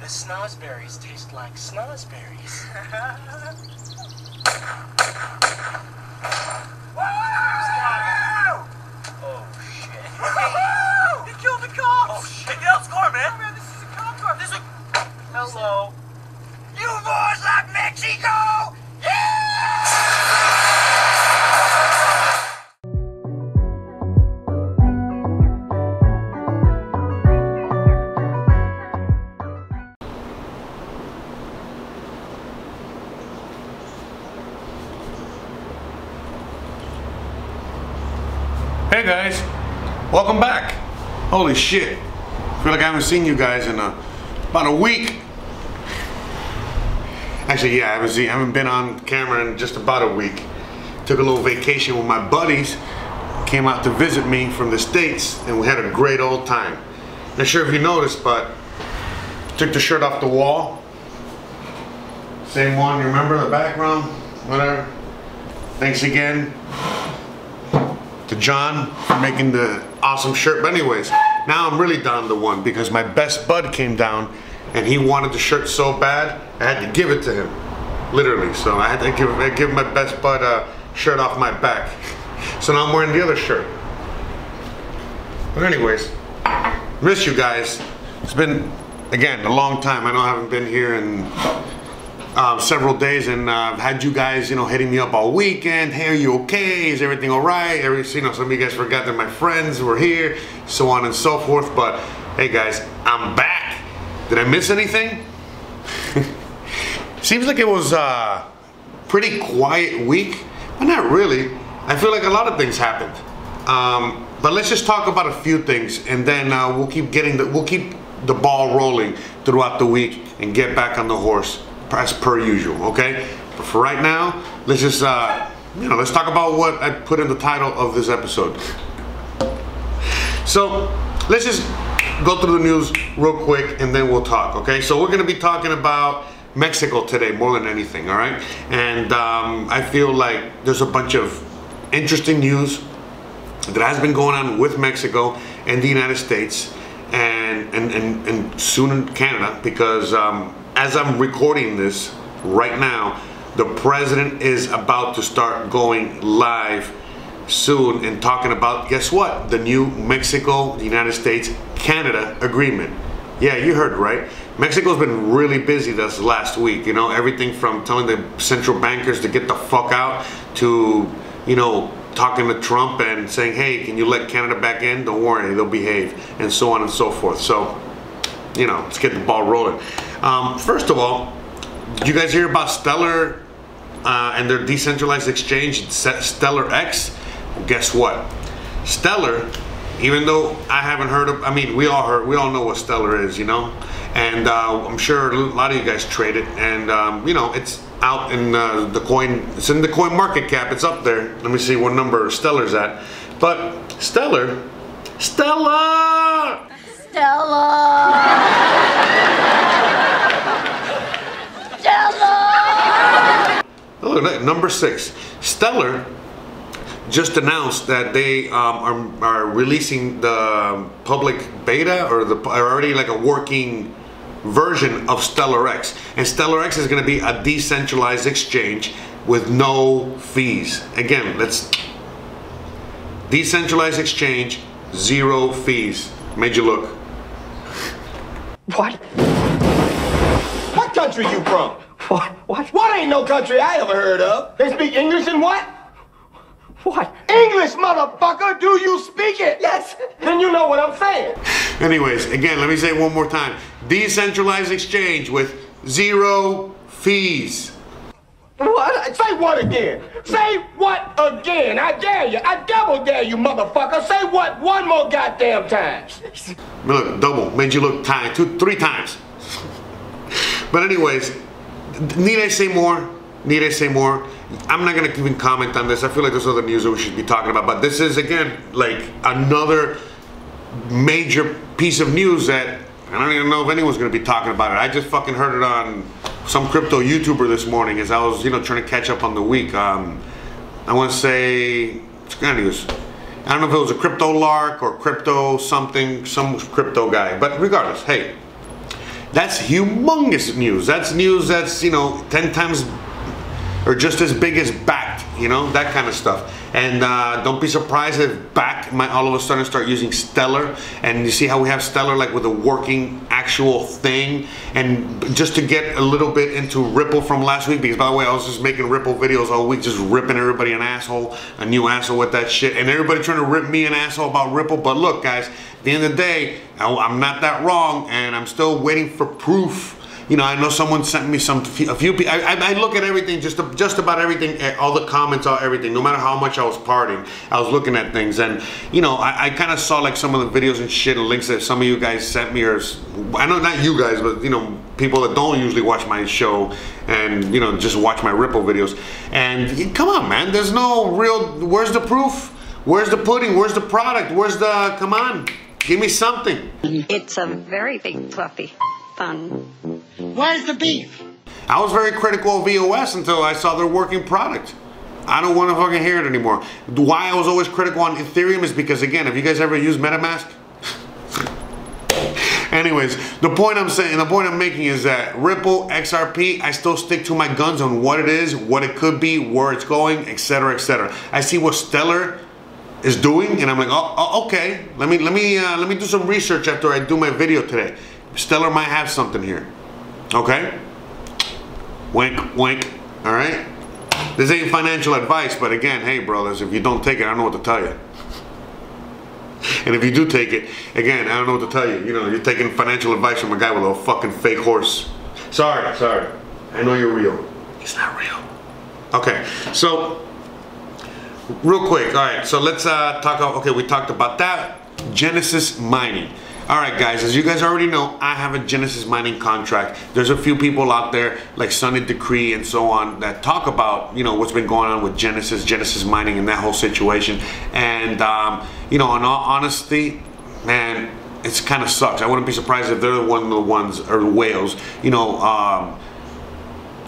The snozberries taste like snozberries. Oh shit. He killed the cops! Oh shit. Hey, let's score, man! Oh man, this is a cop car. This is a... Hello. You boys like Mexico? Hey guys, welcome back. Holy shit, I feel like I haven't seen you guys in about a week. Actually, yeah, I haven't been on camera in just about a week. Took a little vacation with my buddies, came out to visit me from the States, and we had a great old time. Not sure if you noticed, but took the shirt off the wall. Same one, you remember the background? Whatever. Thanks again to John for making the awesome shirt. But anyways, now I'm really down to one because my best bud came down and he wanted the shirt so bad I had to give it to him, literally. So I had to give my best bud a shirt off my back. So now I'm wearing the other shirt. But anyways, miss you guys. It's been, again, a long time. I know I haven't been here in several days, and I've had you guys, hitting me up all weekend. Hey, are you okay? Is everything all right? Some of you guys forgot that my friends were here, so on and so forth. But hey, guys, I'm back. Did I miss anything? Seems like it was a pretty quiet week, but not really. I feel like a lot of things happened. But let's just talk about a few things, and then we'll keep the ball rolling throughout the week and get back on the horse as per usual, okay? But for right now, let's just, let's talk about what I put in the title of this episode. So, let's just go through the news real quick and then we'll talk, okay? So we're gonna be talking about Mexico today more than anything, all right? And I feel like there's a bunch of interesting news that has been going on with Mexico and the United States and soon in Canada, because as I'm recording this right now, the president is about to start going live soon and talking about, guess what? The new Mexico, the United States, Canada agreement. Yeah, you heard right. Mexico's been really busy this last week, everything from telling the central bankers to get the fuck out to, talking to Trump and saying, hey, can you let Canada back in? Don't worry, they'll behave, and so on and so forth. So, let's get the ball rolling. First of all, did you guys hear about Stellar and their decentralized exchange, StellarX? Well, guess what? Stellar, even though I haven't heard of, we all know what Stellar is, and I'm sure a lot of you guys trade it, and it's out in the coin, it's in the coin market cap, it's up there. Let me see what number Stellar's at. But Stella! Oh, look, number 6. Stellar just announced that they are releasing the public beta, or already like a working version of StellarX. And StellarX is going to be a decentralized exchange with no fees. Again, decentralized exchange, 0 fees. Made you look. What? What country you from? What? What ain't no country I ever heard of? They speak English and what? What? English, motherfucker! Do you speak it? Yes. Then you know what I'm saying. Anyways, again, let me say it one more time. Decentralized exchange with 0 fees. What? Say what again? Say what again? I dare you. I double dare you, motherfucker. Say what one more goddamn time. Look, double. Made you look 3 times. But anyways, need I say more? Need I say more? I'm not gonna even comment on this. I feel like there's other news that we should be talking about. But this is, again, like another major piece of news that I don't even know if anyone's gonna be talking about it. I just fucking heard it on some crypto YouTuber this morning as I was, trying to catch up on the week. I want to say, anyways, I don't know if it was a crypto lark or crypto something, some crypto guy. But regardless, hey, That's humongous news. That's news that's, you know, 10 times or just as big as backed, you know, that kind of stuff. And don't be surprised if back might all of a sudden start using Stellar. And you see how we have Stellar like with a working actual thing. And just to get a little bit into Ripple from last week, because by the way, I was just making Ripple videos all week, just ripping everybody an asshole, a new asshole with that shit. And everybody trying to rip me an asshole about Ripple. But look, guys, at the end of the day, I'm not that wrong, and I'm still waiting for proof. You know, I know someone sent me a few people. I look at everything, just about everything, all the comments, all everything. No matter how much I was partying, I was looking at things, and you know, I kind of saw like some of the videos and shit and links that some of you guys sent me, or I know not you guys, but you know, people that don't usually watch my show and you know just watch my Ripple videos. And come on, man, there's no real. Where's the proof? Where's the pudding? Where's the product? Where's the? Come on, give me something. It's a very big fluffy fun. Where's the beef? I was very critical of EOS until I saw their working product. I don't want to fucking hear it anymore. Why I was always critical on Ethereum is because, again, have you guys ever used MetaMask? Anyways, the point I'm making is that Ripple, XRP, I still stick to my guns on what it is, what it could be, where it's going, etc., etc. I see what Stellar is doing, and I'm like, oh, okay. Let me do some research after I do my video today. Stellar might have something here. Okay? Wink, wink. All right? This ain't financial advice, but again, hey, brothers, if you don't take it, I don't know what to tell you. And if you do take it, again, I don't know what to tell you. You know, you're taking financial advice from a guy with a fucking fake horse. Sorry. I know you're real. He's not real. Okay, so real quick. All right, so let's talk. Okay, we talked about that. Genesis mining. All right, guys, as you guys already know, I have a Genesis mining contract. There's a few people out there like Sunny Decree and so on that talk about, you know, what's been going on with Genesis mining and that whole situation. And, you know, in all honesty, man, it's kind of sucks. I wouldn't be surprised if they're one of the ones, or whales, you know,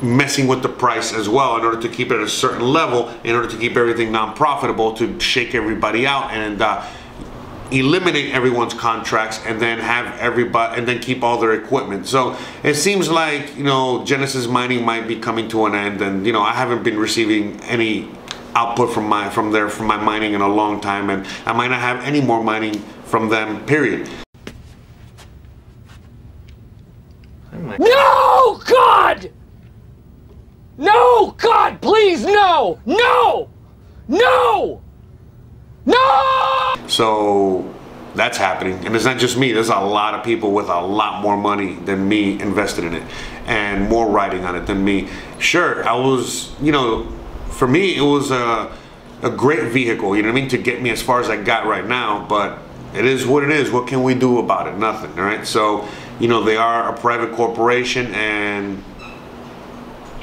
messing with the price as well in order to keep it at a certain level, in order to keep everything non-profitable, to shake everybody out and eliminate everyone's contracts, and then have everybody, and then keep all their equipment. So it seems like, you know, Genesis mining might be coming to an end, and you know, I haven't been receiving any output from my mining in a long time, and I might not have any more mining from them, period. No, God! No, God, please, no! No! No! No! So that's happening, and it's not just me. There's a lot of people with a lot more money than me invested in it, and more riding on it than me. Sure, I was, you know, for me it was a great vehicle, you know what I mean, to get me as far as I got right now, but it is what it is. What can we do about it? Nothing, all right? So, you know, they are a private corporation, and,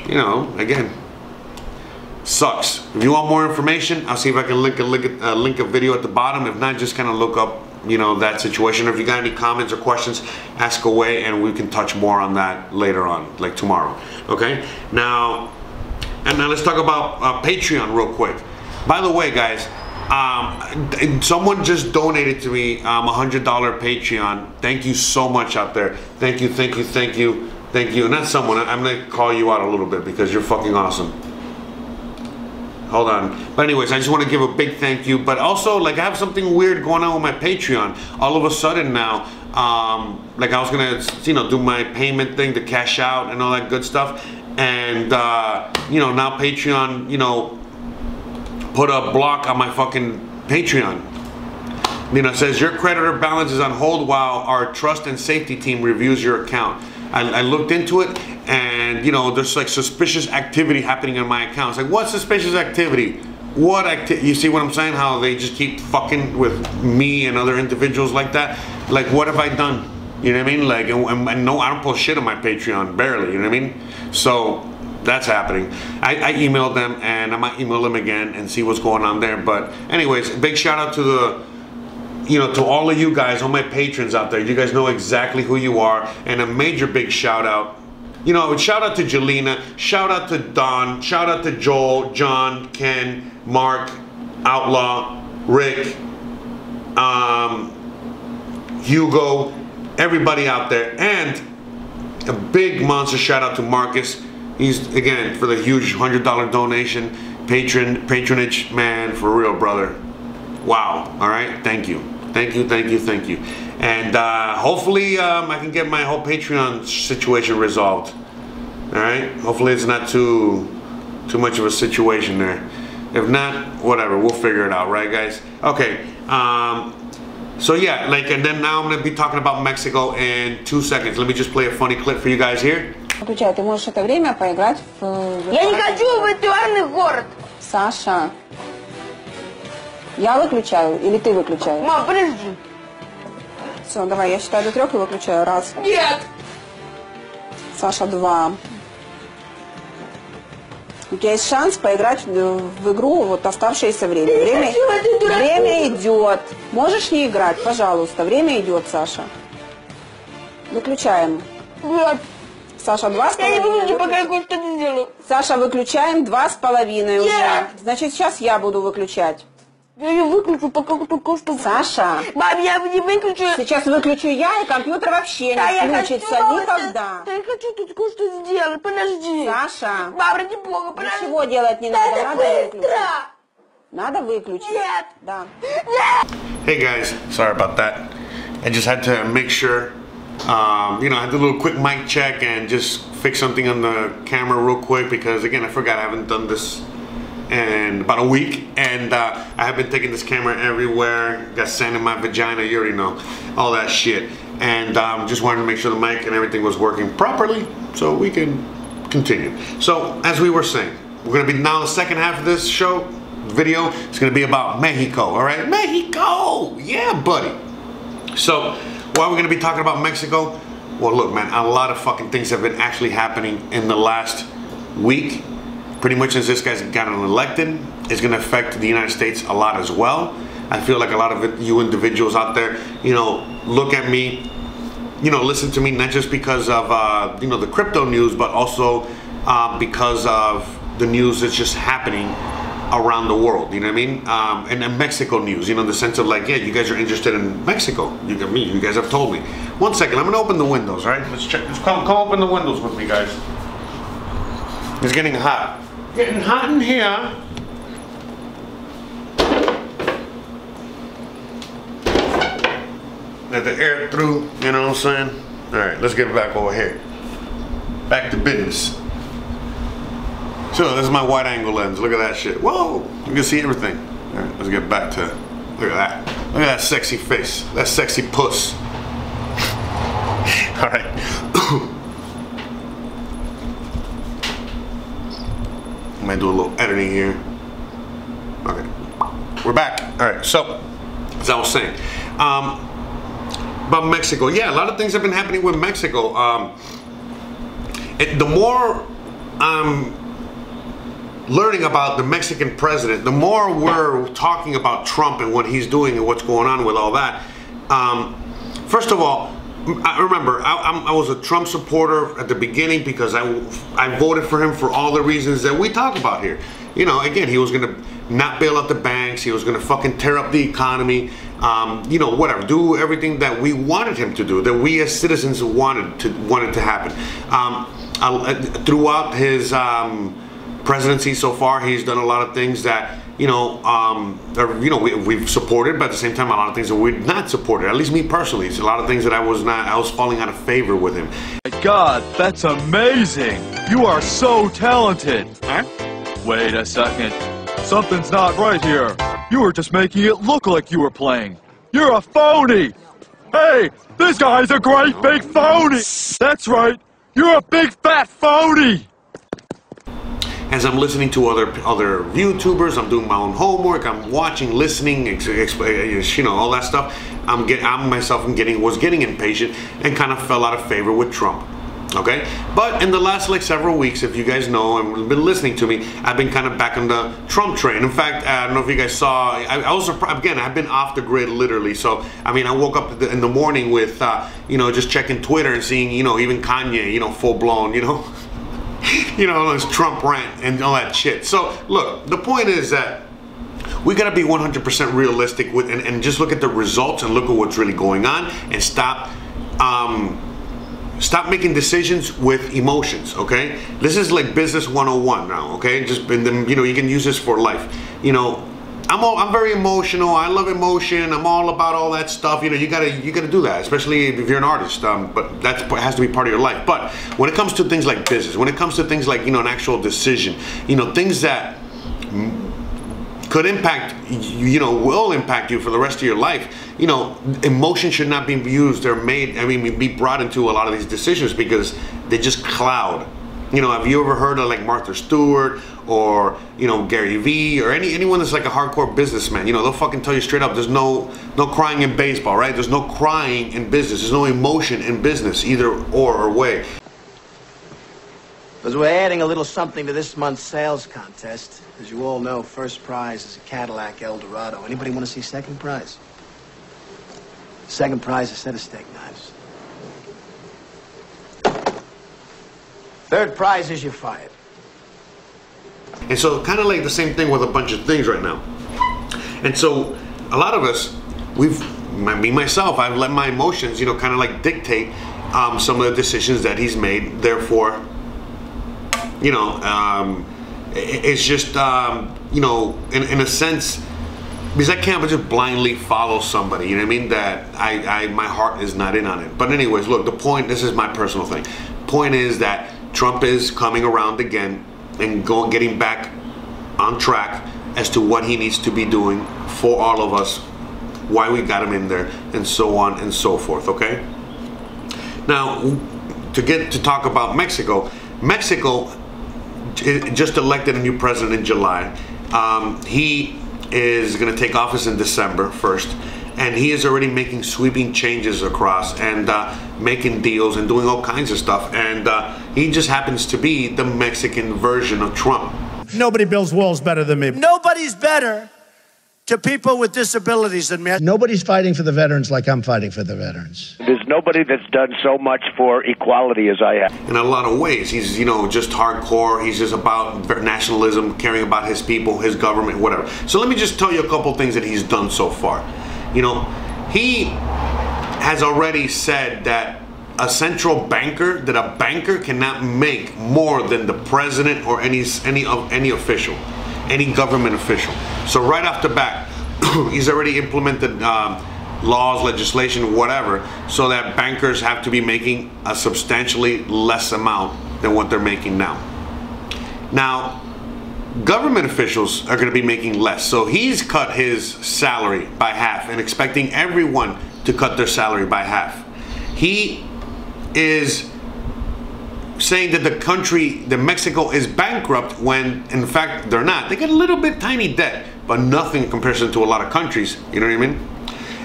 you know, again, sucks. If you want more information, I'll see if I can link a video at the bottom. If not, just kind of look up, you know, that situation. If you got any comments or questions, ask away, and we can touch more on that later on, like tomorrow. Okay? Now let's talk about Patreon real quick. By the way, guys, someone just donated to me $100 Patreon. Thank you so much out there. Thank you, thank you, thank you, thank you. And that's someone. I'm gonna call you out a little bit because you're fucking awesome. Hold on. But anyways, I just want to give a big thank you. But also, like, I have something weird going on with my Patreon. All of a sudden now, like, I was gonna, you know, do my payment thing to cash out and all that good stuff. And, you know, now Patreon, you know, put a block on my fucking Patreon. You know, it says your creditor balance is on hold while our trust and safety team reviews your account. I looked into it, and you know, there's like suspicious activity happening in my account. It's like, what suspicious activity? What activity? You see what I'm saying? How they just keep fucking with me and other individuals like that? Like, what have I done? You know what I mean? Like, and no, I don't post shit on my Patreon, barely. You know what I mean? So that's happening. I emailed them, and I might email them again and see what's going on there. But anyways, big shout out to the, you know, to all of you guys, all my patrons out there. You guys know exactly who you are, and a major big shout out. You know, shout out to Jelena, shout out to Don, shout out to Joel, John, Ken, Mark, Outlaw, Rick, Hugo, everybody out there. And a big monster shout out to Marcus. He's, again, for the huge $100 donation, patronage, man, for real, brother. Wow, all right, thank you. Thank you, thank you, thank you. And hopefully I can get my whole Patreon situation resolved. All right, hopefully it's not too much of a situation there. If not, whatever, we'll figure it out, right, guys? Okay, so yeah, like, and then now I'm gonna be talking about Mexico in 2 seconds. Let me just play a funny clip for you guys here. Выключай, ты можешь это время поиграть в... Я не хочу в виртуальный город. Саша, я выключаю или ты выключаешь? Мам, подожди. Все, давай, я считаю до 3 и выключаю. 1. Нет. Саша, 2. У тебя есть шанс поиграть в игру вот оставшееся время. Время идет. Можешь не играть, пожалуйста. Время идет, Саша. Выключаем. Нет. Саша, 2,5. Я не выключу, пока я хоть что-то сделаю. Саша, выключаем 2,5 уже. Нет. Значит, сейчас я буду выключать. Я не выключу, пока только что... Саша. Мам, я не выключу. Сейчас выключу я, и компьютер вообще Да, не включится никогда. Да я хочу тут кое-что сделать, подожди. Саша. Мам, ради бога, подожди. Ничего делать не надо, надо выключить. Быстро. Надо выключить. Нет. Да. Hey guys, sorry about that. I just had to make sure, you know, I had a little quick mic check and just fix something on the camera real quick because, again, I forgot I haven't done this in about a week, and I have been taking this camera everywhere. Got sand in my vagina, you already know, all that shit. And just wanted to make sure the mic and everything was working properly so we can continue. So, as we were saying, we're gonna be now the second half of this show, video, it's gonna be about Mexico, all right? Mexico, yeah, buddy. So, why are we gonna be talking about Mexico? Well, look, man, a lot of fucking things have been actually happening in the last week. Pretty much since this guy's gotten elected, it's gonna affect the United States a lot as well. I feel like a lot of you individuals out there, you know, look at me, you know, listen to me, not just because of, you know, the crypto news, but also because of the news that's just happening around the world, you know what I mean? And the Mexico news, you know, in the sense of like, yeah, you guys are interested in Mexico. You got me, you guys have told me. 1 second, I'm gonna open the windows, right? Let's check, let's come open the windows with me, guys. It's getting hot. Getting hot in here. Let the air through, you know what I'm saying? All right, let's get back over here. Back to business. So this is my wide angle lens. Look at that shit. Whoa, you can see everything. All right, let's get back to, look at that. Look at that sexy face, that sexy puss. All right. I might do a little editing here. Okay, we're back. All right, so as I was saying, about Mexico, yeah, a lot of things have been happening with Mexico. The more I'm learning about the Mexican president, the more we're talking about Trump and what he's doing and what's going on with all that. First of all, I remember I was a Trump supporter at the beginning because I voted for him for all the reasons that we talk about here. You know, again, he was gonna not bail out the banks, he was gonna fucking tear up the economy, you know, whatever, do everything that we wanted him to do, that we as citizens wanted to happen. Throughout his presidency so far, he's done a lot of things that, you know, we've supported, but at the same time, a lot of things that we've not supported. At least me personally, it's a lot of things that I was falling out of favor with him. My God, that's amazing! You are so talented! Huh? Wait a second. Something's not right here. You were just making it look like you were playing. You're a phony! Hey, this guy's a great big phony! That's right, you're a big fat phony! As I'm listening to other YouTubers, I'm doing my own homework, I'm watching, listening, you know, all that stuff. Was getting impatient and kind of fell out of favor with Trump. Okay, but in the last like several weeks, if you guys know and been listening to me, I've been kind of back on the Trump train. In fact, I don't know if you guys saw, I was surprised, again, I've been off the grid literally. So I mean, I woke up in the morning with you know, just checking Twitter and seeing, you know, even Kanye, you know, full blown, you know. You know, this Trump rant and all that shit. So look, the point is that we gotta be 100% realistic with and just look at the results and look at what's really going on and stop stop making decisions with emotions, okay? This is like business 101 now, okay? Just, and then, you know, you can use this for life. You know, I'm very emotional. I love emotion. I'm all about all that stuff. You know, you gotta do that, especially if you're an artist. But that has to be part of your life. But when it comes to things like business, when it comes to things like, you know, an actual decision, you know, things that could impact, you know, will impact you for the rest of your life, you know, emotion should not be used or made, I mean, be brought into a lot of these decisions because they just cloud. You know, have you ever heard of like Martha Stewart or, you know, Gary Vee or anyone that's like a hardcore businessman? You know, they'll fucking tell you straight up, there's no crying in baseball, right? There's no crying in business. There's no emotion in business, either or way. Because we're adding a little something to this month's sales contest. As you all know, first prize is a Cadillac Eldorado. Anybody want to see second prize? Second prize is a set of steak knives. Third prize is you're fired. And so kind of like the same thing with a bunch of things right now. And so a lot of us, me myself, I've let my emotions, you know, kind of like dictate some of the decisions that he's made. Therefore, you know, it's just, you know, in a sense, because I can't just blindly follow somebody, you know what I mean, that my heart is not in on it. But anyways, look, the point, this is my personal thing. Point is that Trump is coming around again and getting back on track as to what he needs to be doing for all of us, why we got him in there, and so on and so forth, okay? Now, to talk about Mexico, Mexico just elected a new president in July. He is going to take office in December 1st, and he is already making sweeping changes across and making deals and doing all kinds of stuff, and he just happens to be the Mexican version of Trump. Nobody builds walls better than me. Nobody's better to people with disabilities than me. Nobody's fighting for the veterans like I'm fighting for the veterans. There's nobody that's done so much for equality as I have. In a lot of ways, he's, you know, just hardcore. He's just about nationalism, caring about his people, his government, whatever. So let me just tell you a couple things that he's done so far. You know, he has already said that a central banker, that a banker cannot make more than the president or any official, any government official. So right off the bat, he's already implemented laws, legislation, whatever, so that bankers have to be making a substantially less amount than what they're making now. Now, government officials are going to be making less. So he's cut his salary by half and expecting everyone to cut their salary by half. He is saying that the country, that Mexico is bankrupt when in fact they're not. They get a little bit tiny debt, but nothing in comparison to a lot of countries, you know what I mean?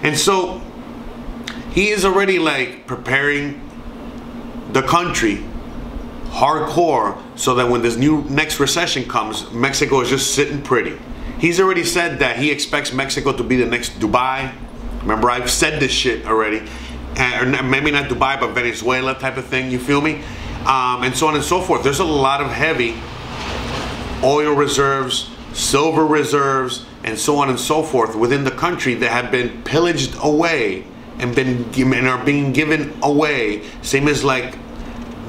And so he is already like preparing the country hardcore so that when this next recession comes, Mexico is just sitting pretty. He's already said that he expects Mexico to be the next Dubai. Remember, I've said this shit already. Or maybe not Dubai, but Venezuela type of thing, you feel me? And so on and so forth. There's a lot of heavy oil reserves, silver reserves, and so on and so forth within the country that have been pillaged away and are being given away. Same as like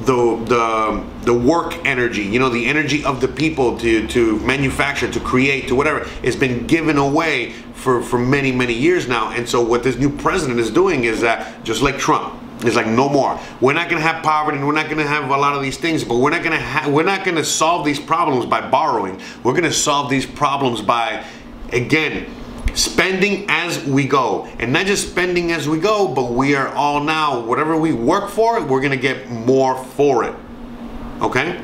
the work energy, you know, the energy of the people to manufacture, to create, to whatever, has been given away for many, many years now. And so what this new president is doing is that, just like Trump, it's like no more. We're not going to have poverty, and we're not going to have a lot of these things, but we're not going to solve these problems by borrowing. We're going to solve these problems by, again, spending as we go. And not just spending as we go, but we are all now, whatever we work for, we're going to get more for it. Okay?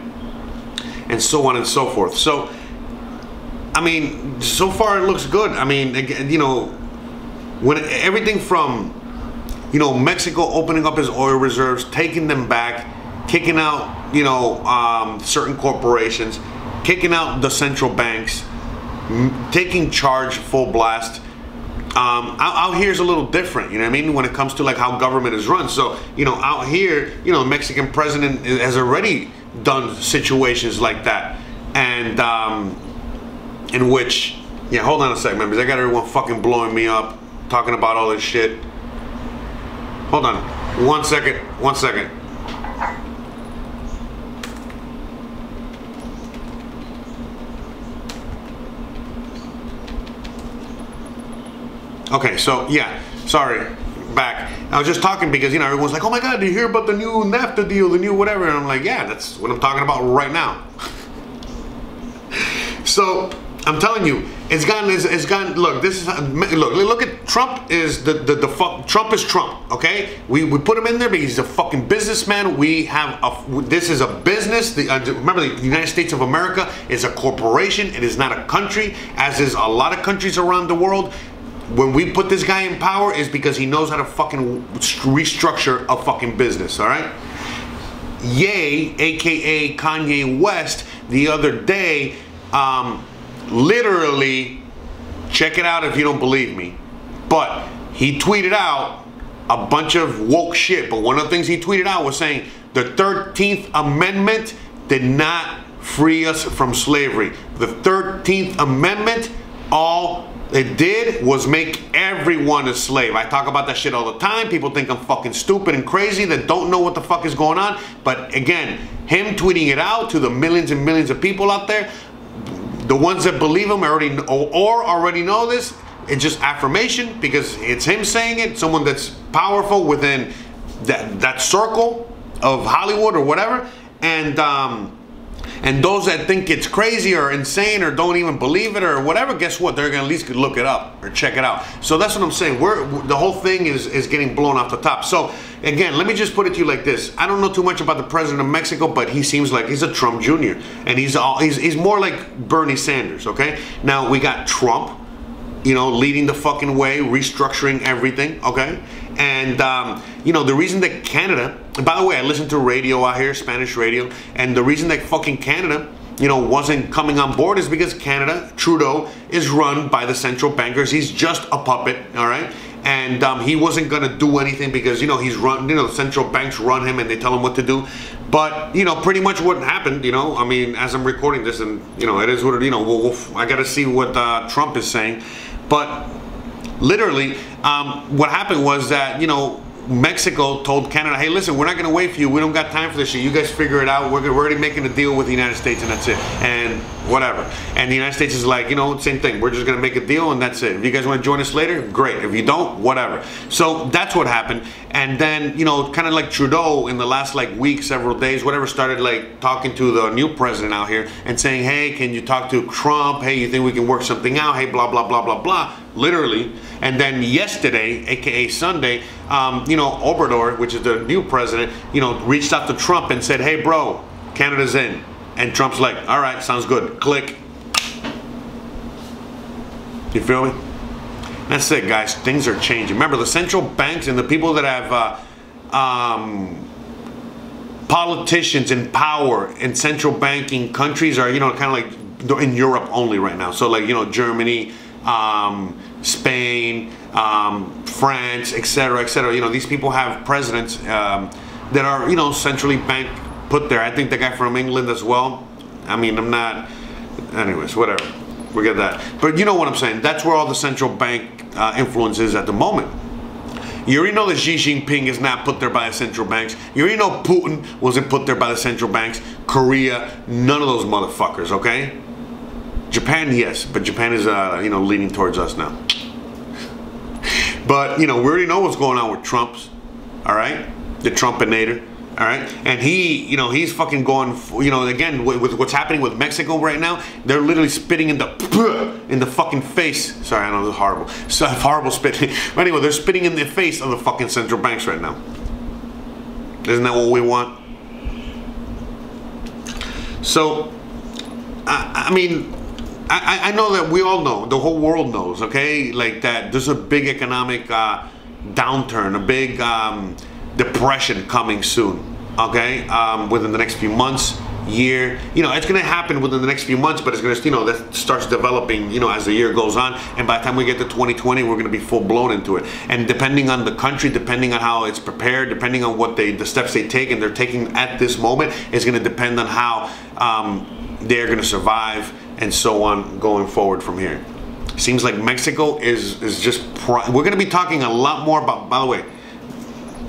And so on and so forth. So, I mean, so far it looks good. I mean, you know, when everything from, you know, Mexico opening up his oil reserves, taking them back, kicking out, you know, certain corporations, kicking out the central banks, taking charge full blast. Out here is a little different, you know what I mean, when it comes to like how government is run. So, you know, out here, you know, the Mexican president has already done situations like that. And in which, yeah, hold on a second, man, because I got everyone fucking blowing me up, talking about all this shit. Hold on, one second. Okay, so yeah, sorry, back. I was just talking because, you know, everyone's like, oh my God, did you hear about the new NAFTA deal, the new whatever? And I'm like, yeah, that's what I'm talking about right now. So I'm telling you, it's gotten. Look, this is look at Trump. Is Trump is Trump? Okay, we put him in there because he's a fucking businessman. We have this is a business. Remember, the United States of America is a corporation. It is not a country, as is a lot of countries around the world. When we put this guy in power, is because he knows how to fucking restructure a fucking business. All right. Ye, aka Kanye West, the other day. Literally, check it out if you don't believe me, but he tweeted out a bunch of woke shit. But one of the things he tweeted out was saying the 13th Amendment did not free us from slavery. The 13th Amendment, all it did was make everyone a slave. I talk about that shit all the time. People think I'm fucking stupid and crazy that don't know what the fuck is going on. But again, him tweeting it out to the millions and millions of people out there, the ones that believe him already know this. It's just affirmation because it's him saying it. Someone that's powerful within that circle of Hollywood or whatever. And those that think it's crazy or insane or don't even believe it or whatever, guess what? They're gonna at least look it up or check it out. So that's what I'm saying. The whole thing is getting blown off the top. So again, let me just put it to you like this. I don't know too much about the president of Mexico, but he seems like he's a Trump Jr. And he's more like Bernie Sanders, okay? Now we got Trump, you know, leading the fucking way, restructuring everything, okay? And, you know, the reason that Canada, and by the way, I listen to radio out here, Spanish radio, and the reason that fucking Canada, you know, wasn't coming on board is because Canada, Trudeau, is run by the central bankers. He's just a puppet, all right? And he wasn't going to do anything because, you know, he's run, you know, the central banks run him and they tell him what to do. But, you know, pretty much what happened, you know, I mean, as I'm recording this and, you know, it is what it, you know, I got to see what Trump is saying. But literally, what happened was that, you know, Mexico told Canada, hey, listen, we're not going to wait for you. We don't got time for this shit. You guys figure it out. We're already making a deal with the United States and that's it. And whatever. And the United States is like, you know, same thing. We're just going to make a deal and that's it. If you guys want to join us later, great. If you don't, whatever. So that's what happened. And then, you know, kind of like Trudeau in the last like week, several days, whatever, started like talking to the new president out here and saying, hey, can you talk to Trump? Hey, you think we can work something out? Hey, blah, blah, blah, blah, blah. Literally. And then yesterday, aka Sunday, you know, Obrador, which is the new president, you know, reached out to Trump and said, hey, bro, Canada's in. And Trump's like, all right, sounds good. Click. You feel me? That's it, guys. Things are changing. Remember, the central banks and the people that have politicians in power in central banking countries are, you know, kind of like in Europe only right now. So like, you know, Germany, Spain, France, etc., etc. You know, these people have presidents that are, you know, centrally banked, put there. I think the guy from England as well. I mean, I'm not. Anyways, whatever. We get that. But you know what I'm saying. That's where all the central bank influence is at the moment. You already know that Xi Jinping is not put there by the central banks. You already know Putin wasn't put there by the central banks. Korea, none of those motherfuckers. Okay. Japan, yes, but Japan is, you know, leaning towards us now. But, you know, we already know what's going on with Trump's, all right? The Trumpinator, all right? And he, you know, he's fucking going, you know, again, with what's happening with Mexico right now, they're literally spitting in the fucking face. Sorry, I know this is horrible. So horrible spitting. But anyway, they're spitting in the face of the fucking central banks right now. Isn't that what we want? So, I mean, I know that we all know, the whole world knows, okay, like that there's a big economic downturn, a big depression coming soon, okay, within the next few months, year, you know, it's going to happen within the next few months, but it's going to, you know, that starts developing, you know, as the year goes on, and by the time we get to 2020, we're going to be full blown into it. And depending on the country, depending on how it's prepared, depending on what the steps they take and they're taking at this moment, is going to depend on how they're going to survive and so on going forward from here. Seems like Mexico is just, we're going to be talking a lot more about, by the way,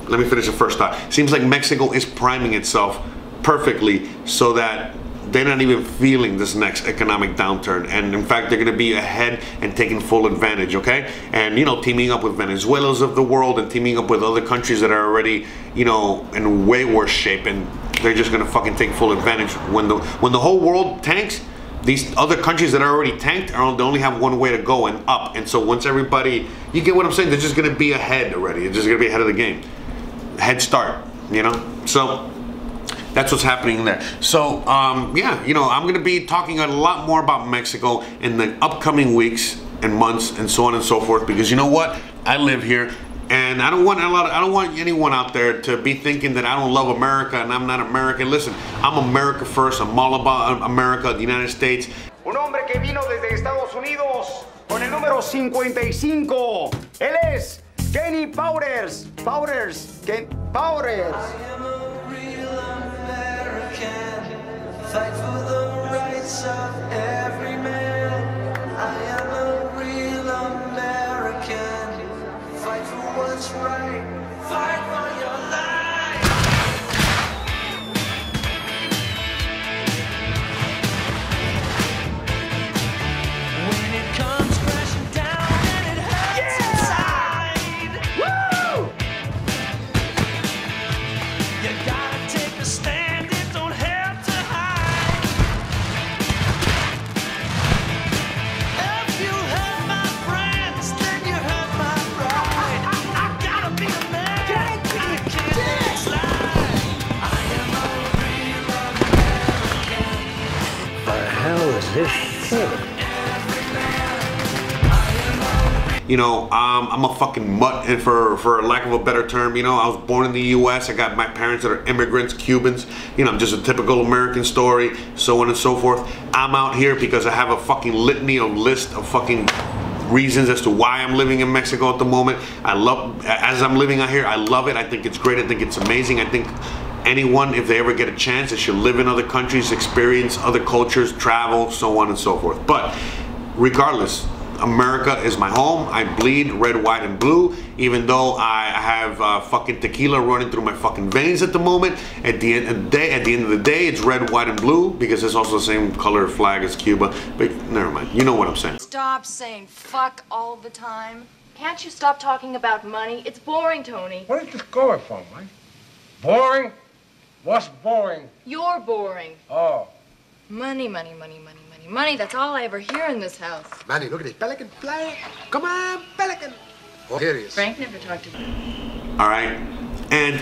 let me finish the first thought. Seems like Mexico is priming itself perfectly so that they're not even feeling this next economic downturn, and in fact they're going to be ahead and taking full advantage, okay? And you know, teaming up with Venezuela's of the world and teaming up with other countries that are already, you know, in way worse shape, and they're just going to fucking take full advantage. When the whole world tanks, these other countries that are already tanked they only have one way to go, and up. And so once everybody, you get what I'm saying, they're just going to be ahead already. They're just going to be ahead of the game, head start, you know. So that's what's happening there. So yeah, you know, I'm going to be talking a lot more about Mexico in the upcoming weeks and months and so on and so forth, because you know what, I live here, and I don't want anyone out there to be thinking that I don't love America and I'm not American. Listen, I'm America first. I'm all about America, the United States. Un hombre que vino desde Estados Unidos con el número 55. Él es Kenny Powders. Fight for the rights of every man. I am a real American. Fight for what's right. Fight for your life. When it comes crashing down and it hurts inside. Woo! You gotta take a stand. It don't have to hide. If you hurt my friends, then you hurt my pride. I gotta be a man. I can't slide. I am a real American. The hell is this shit? You know, I'm a fucking mutt, and for lack of a better term, you know, I was born in the U.S. I got my parents that are immigrants, Cubans. You know, I'm just a typical American story, so on and so forth. I'm out here because I have a fucking litany of list of fucking reasons as to why I'm living in Mexico at the moment. I love, as I'm living out here, I love it. I think it's great. I think it's amazing. I think anyone, if they ever get a chance, they should live in other countries, experience other cultures, travel, so on and so forth. But regardless, America is my home. I bleed red, white, and blue, even though I have fucking tequila running through my fucking veins at the moment. At the end of the day, it's red, white, and blue, because it's also the same color flag as Cuba. But never mind, you know what I'm saying. Stop saying fuck all the time. Can't you stop talking about money? It's boring, Tony. What is this going for, Mike? Boring? What's boring? You're boring. Oh. Money, money, money, money, money, money. That's all I ever hear in this house. Manny, look at this pelican flying. Come on, pelican. Oh, here he is. Frank never talked to me. All right, and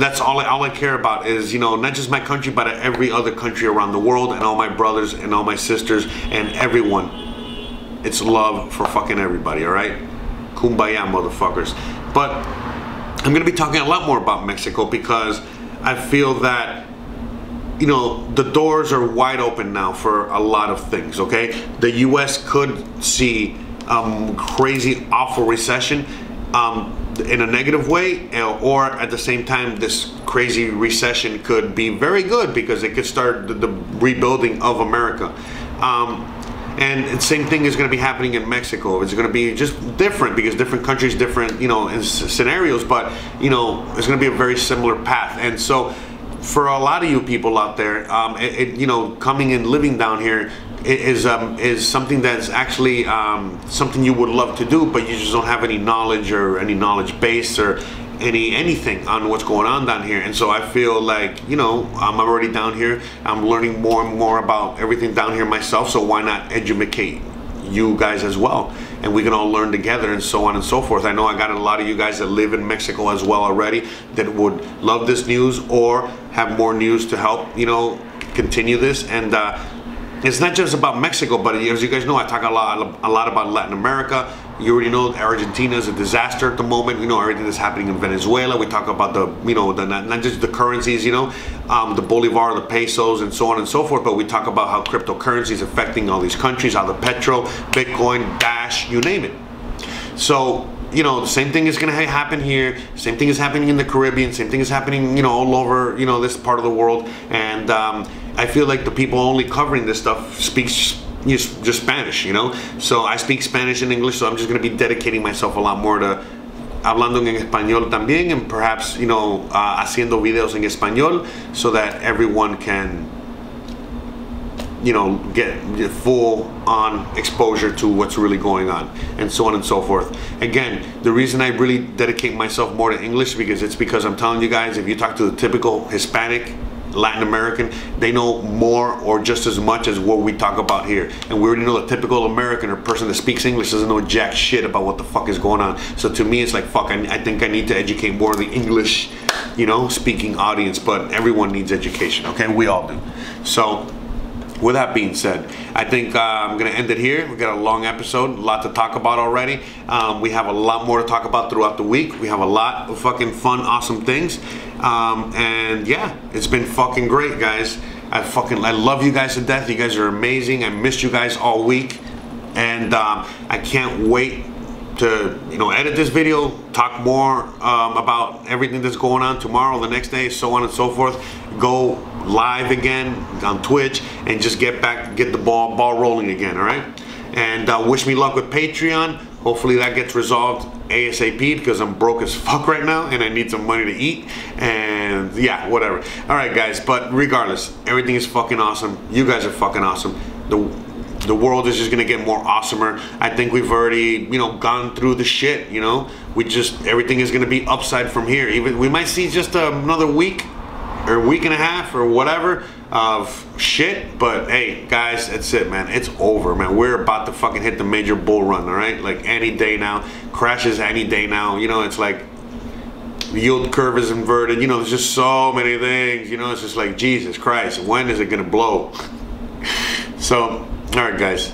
that's all I care about is, you know, not just my country, but every other country around the world, and all my brothers and all my sisters and everyone. It's love for fucking everybody. All right, kumbaya, motherfuckers. But I'm gonna be talking a lot more about Mexico because I feel that, you know, the doors are wide open now for a lot of things, okay? The U.S. could see crazy, awful recession in a negative way, or at the same time, this crazy recession could be very good because it could start the rebuilding of America. And the same thing is going to be happening in Mexico. It's going to be just different because different countries, different, you know, in scenarios, but, you know, it's going to be a very similar path. And so, for a lot of you people out there, you know, coming and living down here is something that's actually something you would love to do, but you just don't have any knowledge or any knowledge base or anything on what's going on down here. And so I feel like, you know, I'm already down here. I'm learning more and more about everything down here myself. So why not educate you guys as well, and we can all learn together and so on and so forth. I know I got a lot of you guys that live in Mexico as well already that would love this news or have more news to help, you know, continue this. And it's not just about Mexico, but as you guys know, I talk a lot about Latin America. You already know Argentina is a disaster at the moment. You know, everything that's happening in Venezuela. We talk about the, you know, not just the currencies, you know, the Bolivar, the pesos, and so on and so forth, but we talk about how cryptocurrency is affecting all these countries, how the petro, Bitcoin, Dash, you name it. So, you know, the same thing is going to happen here. Same thing is happening in the Caribbean. Same thing is happening, you know, all over, you know, this part of the world. And I feel like the people only covering this stuff speaks just Spanish, you know. So I speak Spanish and English, so I'm just going to be dedicating myself a lot more to hablando en español también, and perhaps, you know, haciendo videos en español so that everyone can you know, get full on exposure to what's really going on, and so on and so forth. Again, the reason I really dedicate myself more to English because I'm telling you guys, if you talk to the typical Hispanic, Latin American, they know more or just as much as what we talk about here. And we already know the typical American or person that speaks English doesn't know jack shit about what the fuck is going on. So to me, it's like, fuck, I think I need to educate more of the English, you know, speaking audience, but everyone needs education, okay? We all do. So with that being said, I think I'm gonna end it here. We got a long episode, a lot to talk about already. We have a lot more to talk about throughout the week. We have a lot of fucking fun, awesome things. And yeah, it's been fucking great, guys. I love you guys to death. You guys are amazing. I missed you guys all week, and I can't wait to, you know, edit this video, talk more about everything that's going on tomorrow, the next day, so on and so forth. Go live again on Twitch and just get the ball rolling again. All right, and wish me luck with Patreon. Hopefully that gets resolved ASAP, because I'm broke as fuck right now and I need some money to eat, and yeah, whatever. All right, guys, but regardless, everything is fucking awesome. You guys are fucking awesome. The world is just gonna get more awesomer. I think we've already, you know, gone through the shit, you know. Everything is gonna be upside from here. Even we might see just another week or week and a half or whatever of shit, but hey, guys, that's it, man. It's over, man. We're about to fucking hit the major bull run, all right? Like any day now, crashes any day now. You know, it's like the yield curve is inverted. You know, there's just so many things. You know, it's just like, Jesus Christ, when is it gonna blow? So, all right, guys,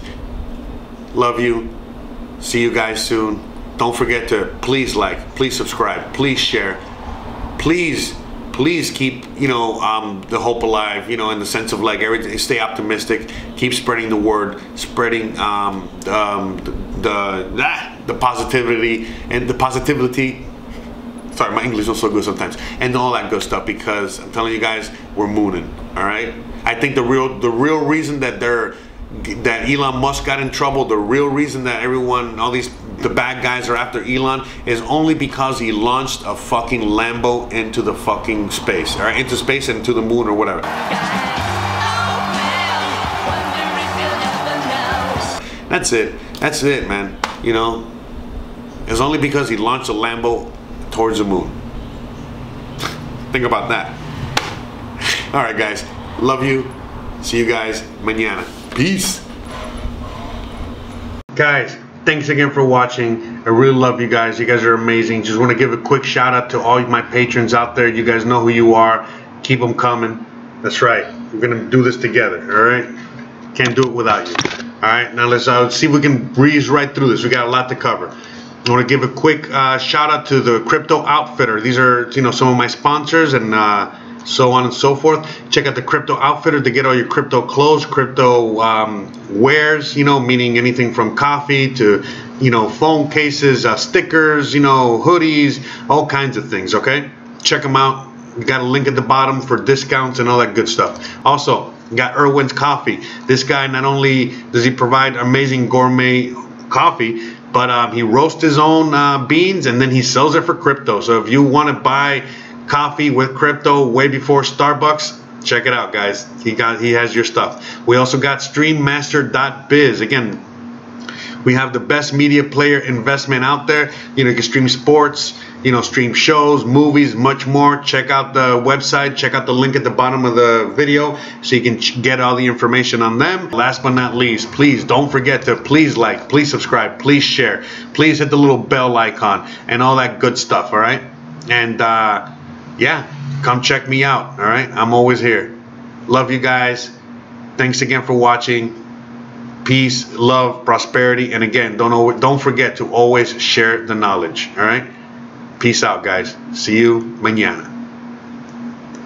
love you. See you guys soon. Don't forget to please like, please subscribe, please share, please keep, you know, the hope alive, you know, in the sense of like everything. Stay optimistic, keep spreading the word, spreading the positivity and the positivity. Sorry, my English is not so good sometimes, and all that good stuff, because I'm telling you guys, we're mooning. All right, I think the real reason that Elon Musk got in trouble, the real reason that the bad guys are after Elon, is only because he launched a fucking Lambo into the fucking space, or into space and to the moon or whatever. That's it, man. You know, it's only because he launched a Lambo towards the moon. Think about that. All right, guys, love you. See you guys mañana. Peace. Guys, thanks again for watching. I really love you guys. You guys are amazing. Just want to give a quick shout out to all my patrons out there. You guys know who you are. Keep them coming. That's right. We're going to do this together, all right? Can't do it without you. All right, now let's see if we can breeze right through this. We got a lot to cover. I want to give a quick shout out to the Crypto Outfitter. These are, you know, some of my sponsors, and so on and so forth. Check out the Crypto Outfitter to get all your crypto clothes, crypto wares, you know, meaning anything from coffee to, you know, phone cases, stickers, you know, hoodies, all kinds of things, okay? Check them out. We got a link at the bottom for discounts and all that good stuff. Also, we got Erwin's Coffee. This guy, not only does he provide amazing gourmet coffee, but he roasts his own beans, and then he sells it for crypto. So if you want to buy coffee with crypto way before Starbucks, check it out, guys. He has your stuff. We also got streammaster.biz. Again, we have the best media player investment out there. You know, you can stream sports, you know, stream shows, movies, much more. Check out the website. Check out the link at the bottom of the video so you can get all the information on them. Last but not least, please don't forget to please like, please subscribe, please share, please hit the little bell icon and all that good stuff, all right? And yeah, come check me out, all right? I'm always here. Love you guys. Thanks again for watching. Peace, love, prosperity, and again, don't forget to always share the knowledge, all right? Peace out, guys. See you mañana.